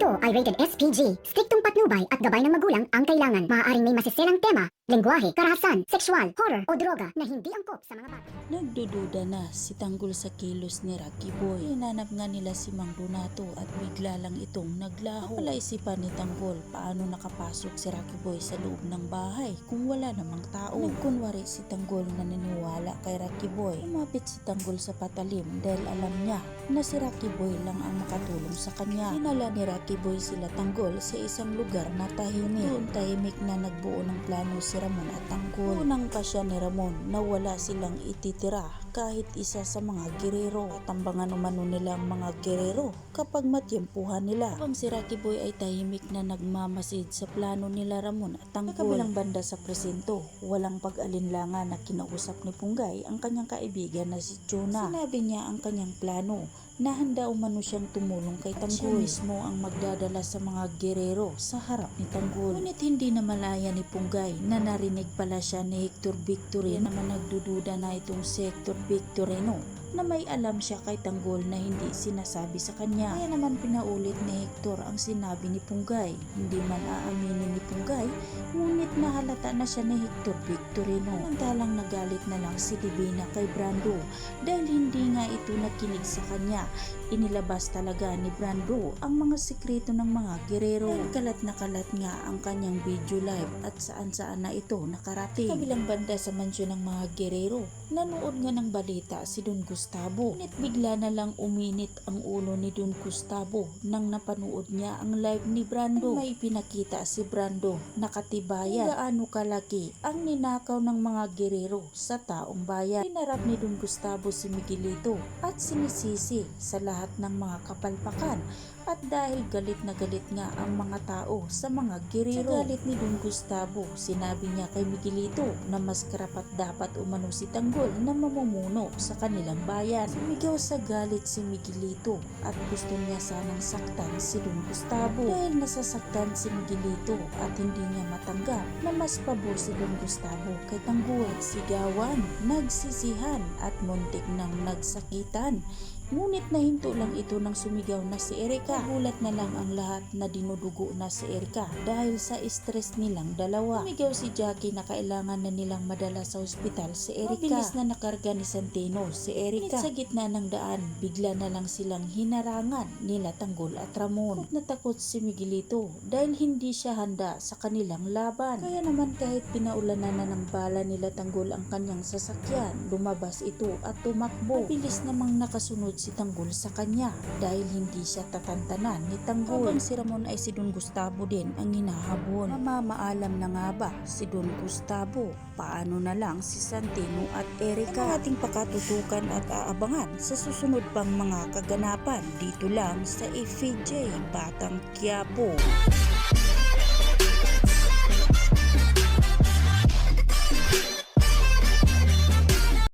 Ito ay rated SPG. Striktong patnubay at gabay ng magulang ang kailangan. Maaaring may masiselang tema, lengguwahe, karahasan, sexual, horror o droga na hindi angkop sa mga bata. Nagdududa na si Tanggol sa kilos ni Rocky Boy. Hinanap nga nila si Mang Donato at bigla lang itong naglaho. Napalaisipan ni Tanggol paano nakapasok si Rocky Boy sa loob ng bahay kung wala namang tao. Nagkunwari si Tanggol na naniniwala kay Rocky Boy. Lumapit si Tanggol sa patalim dahil alam niya na si Rocky Boy lang ang makatulong sa kanya. Hinala ni Rocky Boy sila Tanggol sa isang lugar na tahimik. Doon tahimik na nagbuo ng plano si Ramon at Tanggol. Unang pa siya ni Ramon na wala silang ititira kahit isa sa mga gerero. Tambangan umano nila ang mga gerero kapag matyempuhan nila. Habang si Rocky Boy ay tahimik na nagmamasid sa plano nila Ramon at Tanggol. Sa kabilang banda sa presinto, walang pag-alinlangan na kinausap ni Punggay ang kanyang kaibigan na si Chona. Sinabi niya ang kanyang plano na handa umano siyang tumulong kay Tanggol. Siya mismo ang magdadala sa mga gerero sa harap ni Tanggol. Ngunit hindi na malaya ni Punggay na narinig pala siya ni Hector Victorino. Naman nagdududa na itong si Hector Victorino na may alam siya kay Tanggol na hindi sinasabi sa kanya. Kaya naman pinaulit ni Hector ang sinabi ni Punggay. Hindi man aaminin ni Punggay, ngunit nahalata na siya ni Hector Victorino. Samantalang nagalit na lang si Divina kay Brando dahil hindi nga ito nakinig sa kanya. Inilabas talaga ni Brando ang mga sikreto ng mga gerero. Kalat na kalat nga ang kanyang video live at saan-saan na ito nakarating. Sa kabilang banda sa mansyon ng mga gerero, nanood nga ng balita si Don Gustavo. Ngunit bigla na lang uminit ang ulo ni Don Gustavo nang napanood niya ang live ni Brando. May pinakita si Brando nakatibayan kung gaano kalaki ang ninakaw ng mga gerero sa taong bayan. Hinarap ni Don Gustavo si Miguelito at sinisisi sa lahat ng mga kapalpakan at dahil galit na galit nga ang mga tao sa mga gerero. Sa galit ni Don Gustavo, sinabi niya kay Miguelito na mas karapat dapat umano si Tanggol na mamumuno sa kanilang bayan. Sumigaw sa galit si Miguelito at gusto niya sanang saktan si Don Gustavo. Dahil nasasaktan si Miguelito at hindi niya matanggap na mas pabor si Don Gustavo kay Tanggol. Sigawan, nagsisihan at muntik nang nagsakitan. Ngunit nahinto lang ito nang sumigaw na si Erica. Nagulat na lang ang lahat na dinudugo na si Erica dahil sa stress nilang dalawa. Sumigaw si Jackie na kailangan na nilang madala sa ospital si Erica. Mabilis na nakarga ni Santino si Erica. Ngunit sa gitna ng daan, bigla na lang silang hinarangan nila Tanggol at Ramon. Natakot si Miguelito dahil hindi siya handa sa kanilang laban. Kaya naman kahit pinaulanan na ng bala nila Tanggol ang kanyang sasakyan, lumabas ito at tumakbo. Mabilis namang nakasunod si Tanggol sa kanya dahil hindi siya tatantanan ni Tanggol. Habang si Ramon ay si Don Gustavo din ang hinahabol. Mamamaalam na nga ba si Don Gustavo? Paano na lang si Santino at Erica? Ang ating pakatutukan at aabangan sa susunod pang mga kaganapan dito lang sa FJ Batang Quiapo.